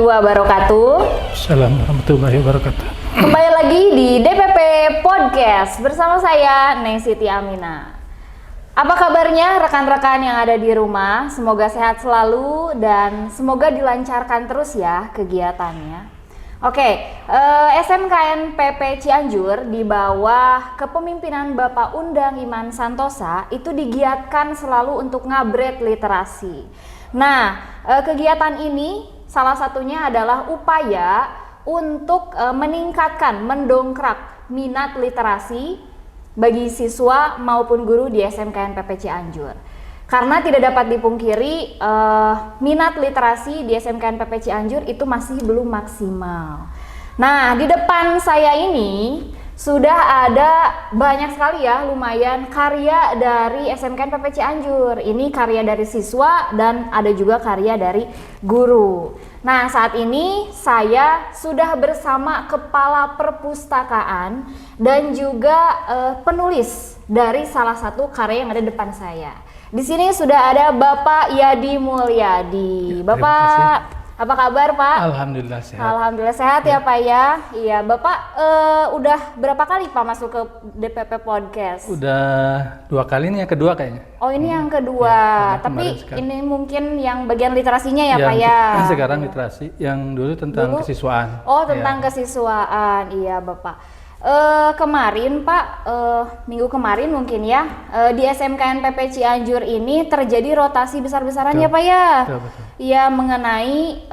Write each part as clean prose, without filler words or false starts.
wabarakatuh. Assalamualaikum warahmatullahi wabarakatuh. Kembali lagi di DPP Podcast bersama saya Neng Siti Aminah. Apa kabarnya rekan-rekan yang ada di rumah? Semoga sehat selalu dan semoga dilancarkan terus ya kegiatannya. SMKN PP Cianjur di bawah kepemimpinan Bapak Undang Iman Santosa itu digiatkan selalu untuk ngabret literasi. Nah, kegiatan ini salah satunya adalah upaya untuk meningkatkan, mendongkrak minat literasi bagi siswa maupun guru di SMKN PP Cianjur. Karena tidak dapat dipungkiri minat literasi di SMKN PP Cianjur itu masih belum maksimal. Nah, di depan saya ini sudah ada banyak sekali ya, lumayan karya dari SMKN PP Cianjur. Ini karya dari siswa dan ada juga karya dari guru. Nah, saat ini saya sudah bersama Kepala Perpustakaan dan juga penulis dari salah satu karya yang ada di depan saya. Di sini sudah ada Bapak Yadi Mulyadi. Bapak, apa kabar Pak? Alhamdulillah sehat. Alhamdulillah sehat ya Pak ya. Iya, Bapak udah berapa kali Pak masuk ke DPP Podcast? Udah 2 kali, ini yang kedua kayaknya. Oh, ini yang kedua. Ya, tapi ini mungkin yang bagian literasinya ya Pak ya. Sekarang literasi, yang dulu tentang kesiswaan. Oh, tentang kesiswaan. Iya, Bapak. Kemarin Pak, minggu kemarin mungkin ya, di SMKN PP Cianjur ini terjadi rotasi besar-besaran ya Pak ya. Betul. Iya, mengenai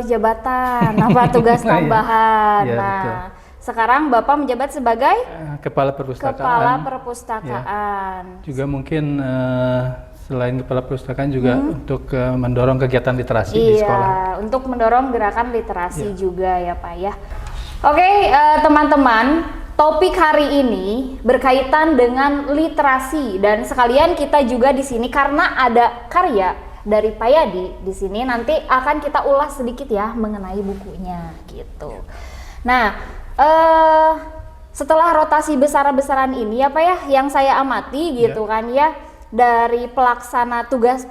jabatan apa tugas tambahan. Ya, nah, betul. Sekarang Bapak menjabat sebagai Kepala Perpustakaan. Kepala Perpustakaan. Ya. Juga mungkin selain Kepala Perpustakaan juga untuk mendorong kegiatan literasi di sekolah. Iya, untuk mendorong gerakan literasi juga ya Pak ya. Oke, teman-teman, topik hari ini berkaitan dengan literasi dan sekalian kita juga di sini karena ada karya dari Pak Yadi di sini nanti akan kita ulas sedikit ya mengenai bukunya gitu. Nah, setelah rotasi besar-besaran ini ya Pak ya, yang saya amati gitu kan ya, dari pelaksana tugas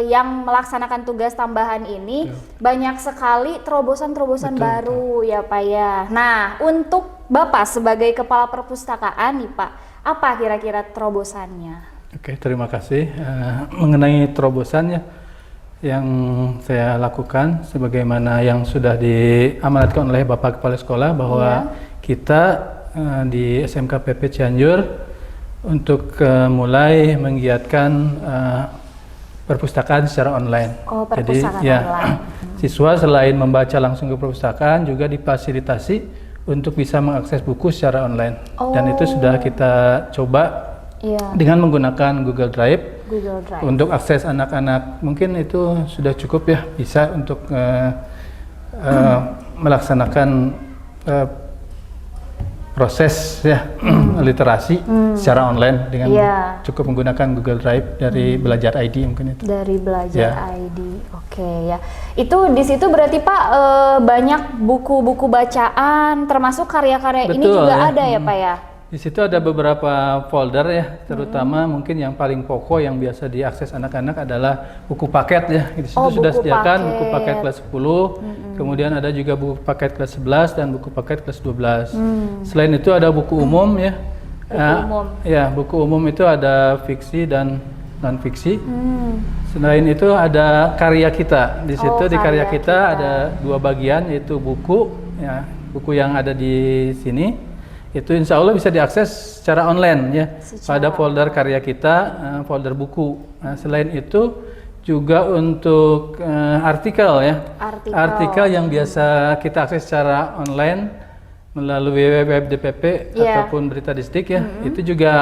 yang melaksanakan tugas tambahan ini banyak sekali terobosan-terobosan baru ya Pak ya. Nah, untuk Bapak sebagai Kepala Perpustakaan nih Pak, apa kira-kira terobosannya? Oke, terima kasih. Mengenai terobosannya yang saya lakukan sebagaimana yang sudah diamanatkan oleh Bapak Kepala Sekolah bahwa kita di SMK PP Cianjur untuk mulai menggiatkan perpustakaan secara online. Oh, perpustakaan online. Siswa selain membaca langsung ke perpustakaan juga difasilitasi untuk bisa mengakses buku secara online. Dan itu sudah kita coba dengan menggunakan Google Drive. Untuk akses anak-anak mungkin itu sudah cukup ya, bisa untuk melaksanakan proses ya literasi secara online dengan cukup menggunakan Google Drive dari Belajar ID mungkin itu. Dari Belajar ID, oke ya. Itu di situ berarti Pak banyak buku-buku bacaan, termasuk karya-karya ini juga ada ya Pak ya? Di situ ada beberapa folder ya, terutama mungkin yang paling pokok yang biasa diakses anak-anak adalah buku paket ya. Di situ sudah disediakan buku paket kelas 10, kemudian ada juga buku paket kelas 11 dan buku paket kelas 12. Selain itu ada buku umum ya. Buku umum itu ada fiksi dan non fiksi. Selain itu ada karya kita. Di situ di karya kita ada 2 bagian, yaitu buku ya, buku yang ada di sini. Itu insya Allah bisa diakses secara online ya, pada folder karya kita, folder buku. Nah, selain itu juga untuk artikel ya, artikel yang biasa kita akses secara online melalui web DPP ataupun Berita Distrik ya, itu juga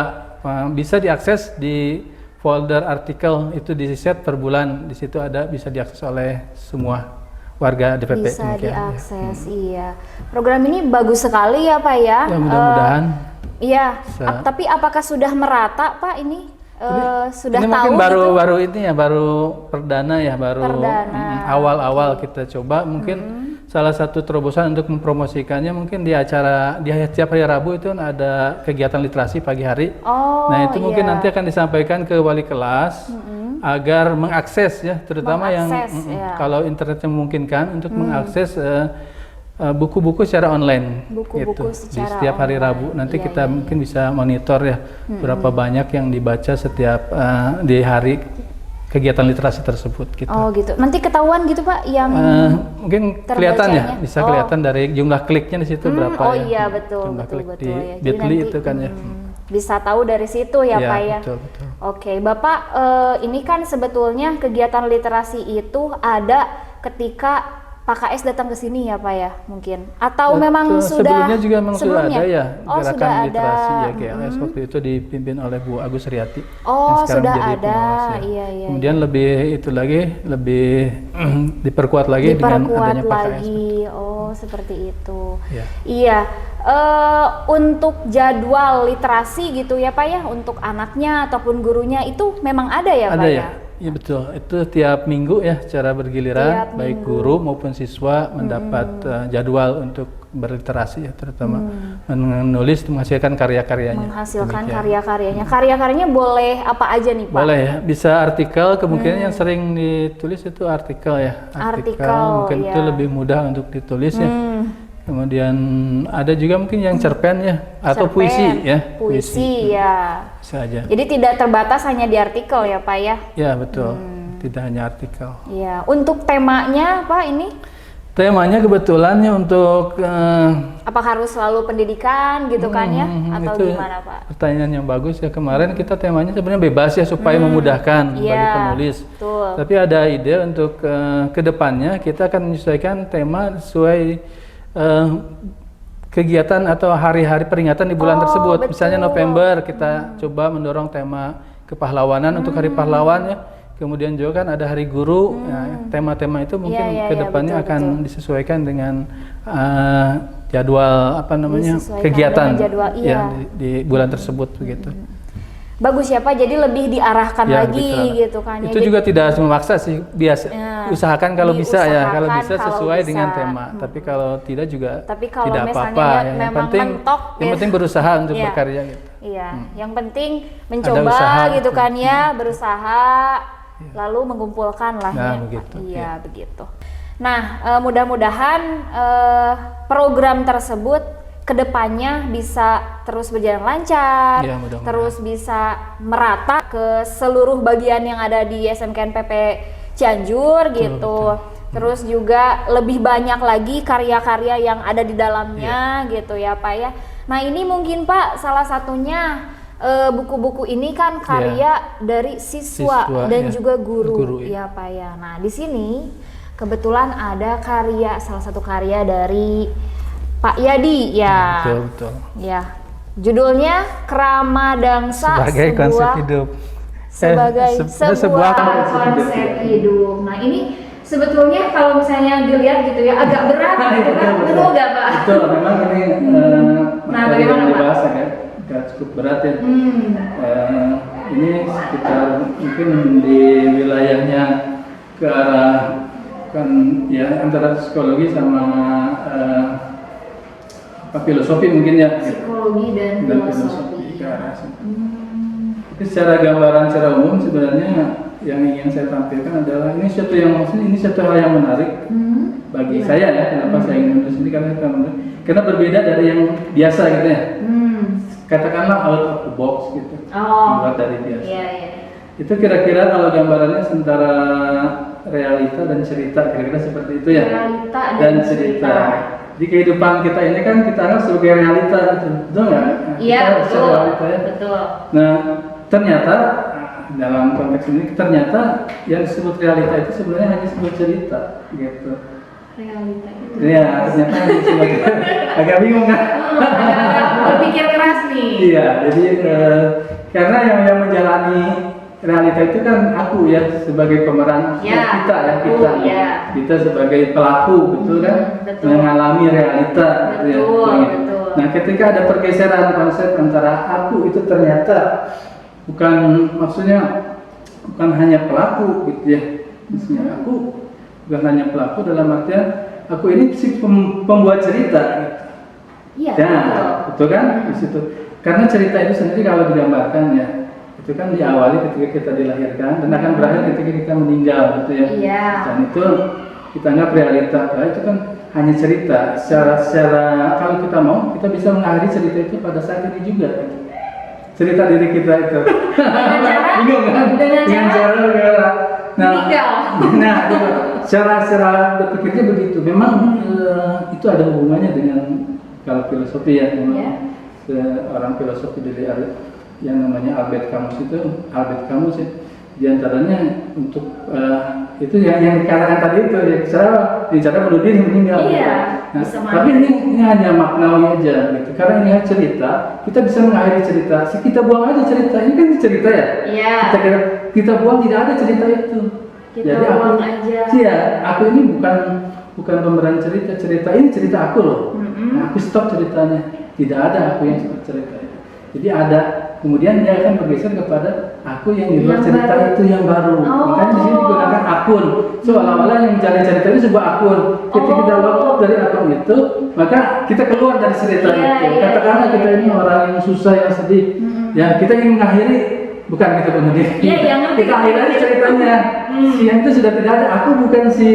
bisa diakses di folder artikel, itu di set per bulan. Di situ ada, bisa diakses oleh semua warga DPP. Bisa diakses, iya. Program ini bagus sekali ya Pak ya. Ya, mudah-mudahan. Iya. Tapi apakah sudah merata Pak ini? Sudah ini tahu? Mungkin baru ini ya, baru perdana ya, baru awal-awal kita coba. Mungkin salah satu terobosan untuk mempromosikannya mungkin di acara di setiap hari Rabu itu ada kegiatan literasi pagi hari. Nah itu mungkin nanti akan disampaikan ke wali kelas agar mengakses ya, terutama Mengakses, ya. kalau internetnya memungkinkan untuk mengakses buku-buku secara online. Buku-buku gitu. Di secara setiap hari online. Rabu nanti Iya, kita iya. mungkin bisa monitor ya berapa banyak yang dibaca setiap di hari kegiatan literasi tersebut gitu. Oh gitu. Nanti ketahuan gitu Pak yang Mungkin kelihatan ya, terbacanya? bisa Oh. kelihatan dari jumlah kliknya di situ berapa oh ya. iya betul Jumlah betul klik betul di ya. Jadi Bitly nanti, itu kan ya. bisa tahu dari situ ya Iya, Pak ya. betul, betul. Oke, Bapak ini kan sebetulnya kegiatan literasi itu ada ketika Pak KS datang ke sini ya Pak ya mungkin atau memang sudah sebelumnya juga memang sudah ada ya Oh, gerakan sudah ada. literasi ya GLS waktu itu dipimpin oleh Bu Agus Riyati Oh, yang sekarang sudah menjadi ada. pengawas ya. Iya, iya, Kemudian lebih itu lagi lebih diperkuat lagi dengan diperkuat adanya Pak KS. lagi. Oh, seperti itu. Ya. Iya. Untuk jadwal literasi gitu ya Pak ya untuk anaknya ataupun gurunya itu memang ada ya Pak Ada ya? ya? Iya betul, itu tiap minggu ya secara bergiliran Tiap baik minggu. guru maupun siswa mendapat jadwal untuk berliterasi ya, terutama menulis menghasilkan karya-karyanya. Menghasilkan Demikian. karya-karyanya. Karya-karyanya boleh apa aja nih Pak? Boleh ya, bisa artikel, kemungkinan yang sering ditulis itu artikel ya. Artikel, mungkin ya. itu lebih mudah untuk ditulis ya. Hmm, Kemudian ada juga mungkin yang cerpen ya, atau cerpen, puisi ya. Puisi ya. Bisa aja. Jadi tidak terbatas hanya di artikel ya Pak ya? Ya betul, tidak hanya artikel. Iya. Untuk temanya Pak ini? Temanya kebetulannya untuk Apa harus selalu pendidikan gitu kan ya? Atau itu gimana Pak? pertanyaan yang bagus ya. Kemarin kita temanya sebenarnya bebas ya supaya memudahkan bagi Iya, penulis. betul. Tapi ada ide untuk ke depannya kita akan menyesuaikan tema sesuai kegiatan atau hari-hari peringatan di bulan tersebut. betul. Misalnya November kita coba mendorong tema kepahlawanan untuk Hari Pahlawan ya. Kemudian juga kan ada Hari Guru. Nah, tema-tema itu mungkin Iya, ke depannya betul, akan betul. disesuaikan dengan jadwal apa namanya Disesuaikan kegiatan dengan jadwal, iya. ya di bulan tersebut begitu. Bagus ya Pak, jadi lebih diarahkan Ya, lagi betul. gitu kan ya. Itu juga tidak harus memaksa sih, biasa Ya, usahakan kalau bisa ya, kalau diusahakan bisa kalau sesuai bisa. dengan tema. Tapi kalau tidak juga Tapi kalau tidak misalnya apa-apa. ya Ya. Yang memang penting mentok, yang ya. penting berusaha untuk Iya. berkarya gitu. Iya, yang penting mencoba usaha, gitu betul. kan ya, berusaha lalu mengumpulkan lah Nah, ya. Pak. begitu, Iya, ya. begitu. Nah, mudah-mudahan program tersebut kedepannya bisa terus berjalan lancar, Iya, mudah-mudahan. terus bisa merata ke seluruh bagian yang ada di SMKNPP Cianjur gitu. Terus juga lebih banyak lagi karya-karya yang ada di dalamnya gitu ya Pak ya. Nah ini mungkin Pak salah satunya buku-buku ini kan karya dari siswa dan ya. juga guru ya. ya Pak ya. Nah di sini kebetulan ada salah satu karya dari Pak Yadi ya. Betul, betul. Ya, judulnya Krama Dangsa Sebagai konsep hidup. sebagai sebuah konsep konsep hidup. Nah ini sebetulnya kalau misalnya dilihat gitu ya agak berat gitu kan, betul nggak Pak? Betul, memang ini Nah, materi yang bagaimana, Pak? dibahas agak cukup berat ya. Ini sekitar mungkin di wilayahnya ke arah kan ya antara psikologi sama filosofi mungkin ya. Psikologi dan filosofi. ke arah situ. Tapi secara gambaran secara umum sebenarnya yang ingin saya tampilkan adalah ini satu hal yang menarik bagi saya ya. Kenapa saya ingin menulis ini karena berbeda dari yang biasa gitu ya. Katakanlah out of the box gitu. Luar dari biasa. Iya, iya. Itu kira-kira kalau gambarannya antara realita dan cerita, kira-kira seperti itu ya. Realita dan cerita. Di kehidupan kita ini kan kita anggap sebagai realita, betul nggak? Iya, Kita betul. realita ya. Betul. Nah, ternyata dalam konteks ini ternyata yang disebut realita itu sebenarnya hanya sebuah cerita, gitu. Realita itu. Iya, ternyata hanya sebuah agak bingung kan? Agak berpikir keras nih. Iya, jadi karena yang menjalani realita itu kan aku ya sebagai pemeran Ya, kita ya betul, ya. kita sebagai pelaku betul kan betul. mengalami realita gitu ya. Betul, Gitu. betul. Nah ketika ada pergeseran konsep antara aku itu ternyata bukan hanya pelaku gitu ya, maksudnya aku bukan hanya pelaku dalam artian aku ini si pembuat cerita gitu. Iya, Ya, betul kan di situ. Karena cerita itu sendiri kalau digambarkan ya, itu itu kan diawali ketika kita dilahirkan dan akan berakhir ketika kita meninggal gitu ya. Iya. Dan itu kita anggap realita. Nah, itu kan hanya cerita. Secara kalau kita mau, kita bisa mengakhiri cerita itu pada saat ini juga. Cerita diri kita itu. Bingung kan? Dengan cara nah gitu. Secara berpikirnya begitu. Memang itu ada hubungannya dengan kalau filosofi ya. Seorang filosofi dari yang namanya Albert Camus ya, diantaranya untuk itu yang dikatakan tadi itu ya, cara bunuh diri meninggal. Nah, tapi ini hanya maknawi aja gitu, karena ini cerita, kita bisa mengakhiri cerita, kita buang aja cerita, ini kan cerita ya. Kita buang, tidak ada cerita itu. Jadi buang aja. Iya, aku ini bukan pemeran cerita ini cerita aku loh. Nah, aku stop ceritanya, tidak ada aku yang cerita itu. Jadi ada, kemudian dia akan bergeser kepada aku yang di luar cerita baru. Itu yang baru. Makanya di sini digunakan akun. Seolah-olah yang mencari cerita itu sebuah akun. Ketika kita login dari akun itu, maka kita keluar dari cerita itu. Katakanlah kita ini orang yang susah, yang sedih. Ya, kita ingin mengakhiri, bukan kita bunuh diri. Kita akhiri aja ceritanya. Si yang itu sudah tidak ada. Aku bukan si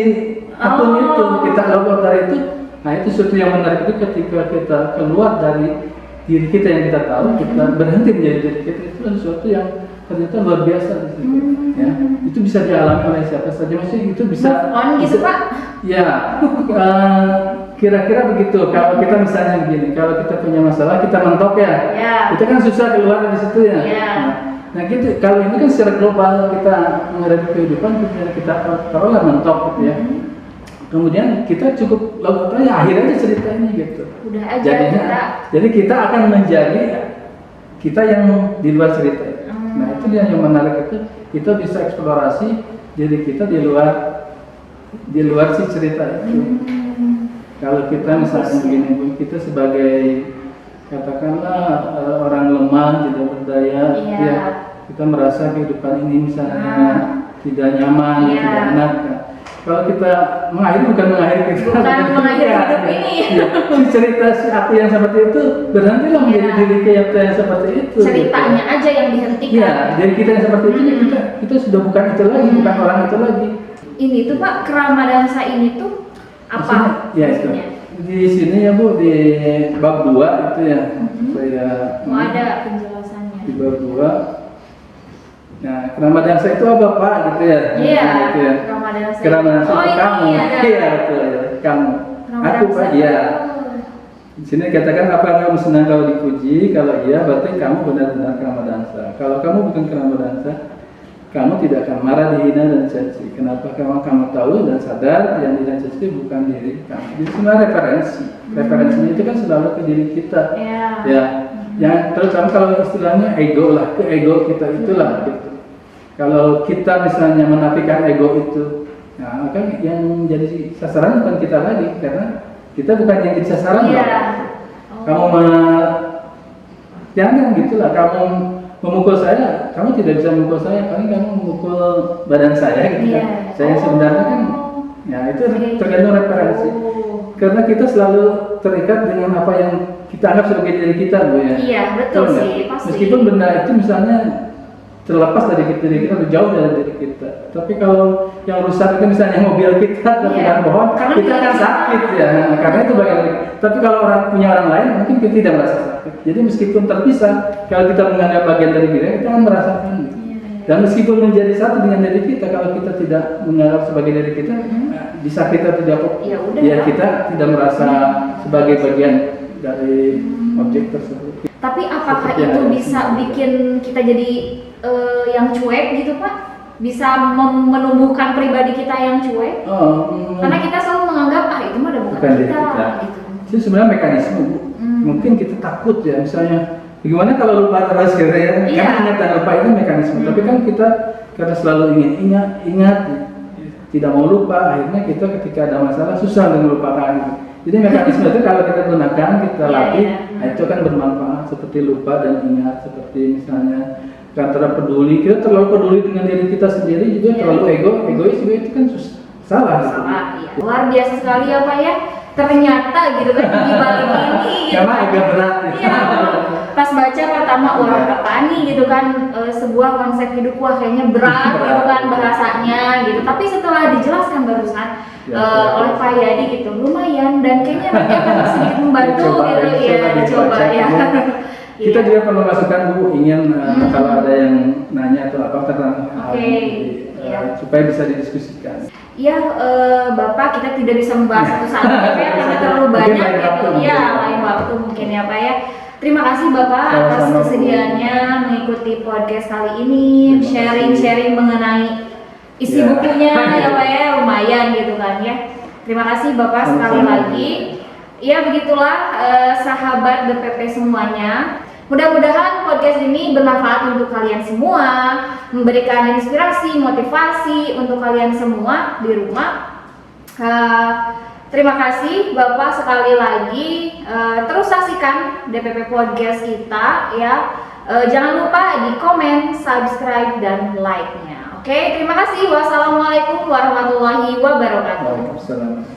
akun itu. Kita login dari itu. Nah, itu sesuatu yang menarik itu ketika kita keluar dari diri kita yang kita tahu, kita berhenti menjadi diri kita, itu sesuatu yang ternyata luar biasa di situ. Ya, itu bisa dialami oleh siapa saja, maksudnya itu bisa. Gitu Pak? Ya, kira-kira begitu. Kalau kita misalnya begini, kalau kita punya masalah, kita mentok ya. Itu kan susah keluar dari situ ya. Nah gitu, kalau ini kan secara global kita menghadapi kehidupan, kita taruhlah mentok gitu ya. Kemudian kita cukup lakukan aja, akhir aja cerita ini gitu. Udah aja jadi kita akan menjadi kita yang di luar cerita. Nah itu dia yang menarik itu, kita bisa eksplorasi diri kita di luar si cerita itu. Kalau kita misalnya begini, kita sebagai katakanlah orang lemah, tidak berdaya, ya kita merasa kehidupan ini misalnya tidak nyaman, tidak enak. Kalau kita mengakhiri bukan mengakhiri kita, hidup ini. Si cerita si aku yang seperti itu berhentilah menjadi diri kita yang seperti itu. Ceritanya gitu aja yang dihentikan. Iya, diri kita yang seperti itu kita sudah bukan itu lagi, bukan orang itu lagi. Ini tuh Pak, Krama Dansa ini tuh apa? Ya itu. Di sini ya Bu, di bab 2 itu ya. Saya ada penjelasannya. Di bab 2. Nah, Krama Dansa itu apa Pak gitu ya? Iya. Gitu ya. Krama Dansa itu kamu. Iya betul ya. Kamu. Aku Pak, iya. Di sini katakan apa kamu senang kalau dipuji? Kalau iya berarti kamu benar-benar Krama Dansa. Kalau kamu bukan Krama Dansa, kamu tidak akan marah, dihina dan dicaci. Kenapa? Kamu tahu dan sadar yang dicaci bukan diri kamu. Jadi semua referensi. Referensinya itu kan selalu ke diri kita. Ya. Yang terutama kalau istilahnya ego lah, ke ego kita itulah gitu. Kalau kita misalnya menafikan ego itu, nah maka yang jadi sasaran bukan kita lagi, karena kita bukan yang jadi sasaran. Kamu jangan gitulah, kamu memukul saya, kamu tidak bisa memukul saya, paling kamu memukul badan saya gitu kan. Saya sebenarnya kan, ya itu tergantung referensi. Karena kita selalu terikat dengan apa yang kita anggap sebagai diri kita, Bu ya. Iya, betul sih, pasti. Meskipun benda itu misalnya terlepas dari diri kita, jauh dari diri kita. Tapi kalau yang rusak itu misalnya mobil kita atau dengan pohon, kita akan sakit ya. Karena itu bagian dari. Tapi kalau punya orang lain, mungkin kita tidak merasa sakit. Jadi meskipun terpisah, kalau kita menganggap bagian dari diri, kita akan merasakan. Dan meskipun menjadi satu dengan diri kita, kalau kita tidak menganggap sebagai diri kita, bisa kita tidak, ya kita tidak merasa sebagai bagian dari objek tersebut. Tapi apakah itu bisa bikin kita jadi yang cuek gitu Pak? Bisa menumbuhkan pribadi kita yang cuek? Karena kita selalu menganggap itu mah bukan kita. Gitu. Itu sebenarnya mekanisme, Bu. Mungkin kita takut ya, misalnya gimana kalau lupa terus gitu ya? Karena ingat dan lupa itu mekanisme. Tapi kan kita karena selalu ingin ingat, tidak mau lupa, akhirnya kita ketika ada masalah susah untuk melupakan gitu. Jadi mekanisme itu kalau kita gunakan, kita latih, itu kan bermanfaat seperti lupa dan ingat, seperti misalnya antara peduli, kita terlalu peduli dengan diri kita sendiri juga terlalu egois juga itu kan salah. Iya. Luar biasa sekali ya Pak ya. Ternyata gitu kan di balik ini. Karena agak berat. Iya. Pas baca Pak pertama wah apa nih gitu kan, sebuah konsep hidup wah kayaknya berat gitu kan bahasanya gitu. Tapi setelah dijelaskan barusan oleh Pak Yadi gitu lumayan dan kayaknya nanti akan sedikit membantu gitu ya dicoba ya. Kita juga perlu masukan Bu, ingin kalau ada yang nanya atau apa tentang hal ini supaya bisa didiskusikan. Iya, Bapak kita tidak bisa membahas satu-satu ya karena terlalu banyak gitu. Iya, lain waktu mungkin ya Pak ya. Terima kasih Bapak atas kesediaannya mengikuti podcast kali ini, sharing-sharing mengenai isi bukunya ya Pak ya, lumayan gitu kan ya. Terima kasih Bapak sekali lagi. Ya begitulah sahabat DPP semuanya. Mudah-mudahan podcast ini bermanfaat untuk kalian semua, memberikan inspirasi, motivasi untuk kalian semua di rumah. Terima kasih Bapak sekali lagi. Terus saksikan DPP Podcast kita ya. Jangan lupa di komen, subscribe dan like-nya. Oke, terima kasih. Wassalamualaikum warahmatullahi wabarakatuh. Waalaikumsalam.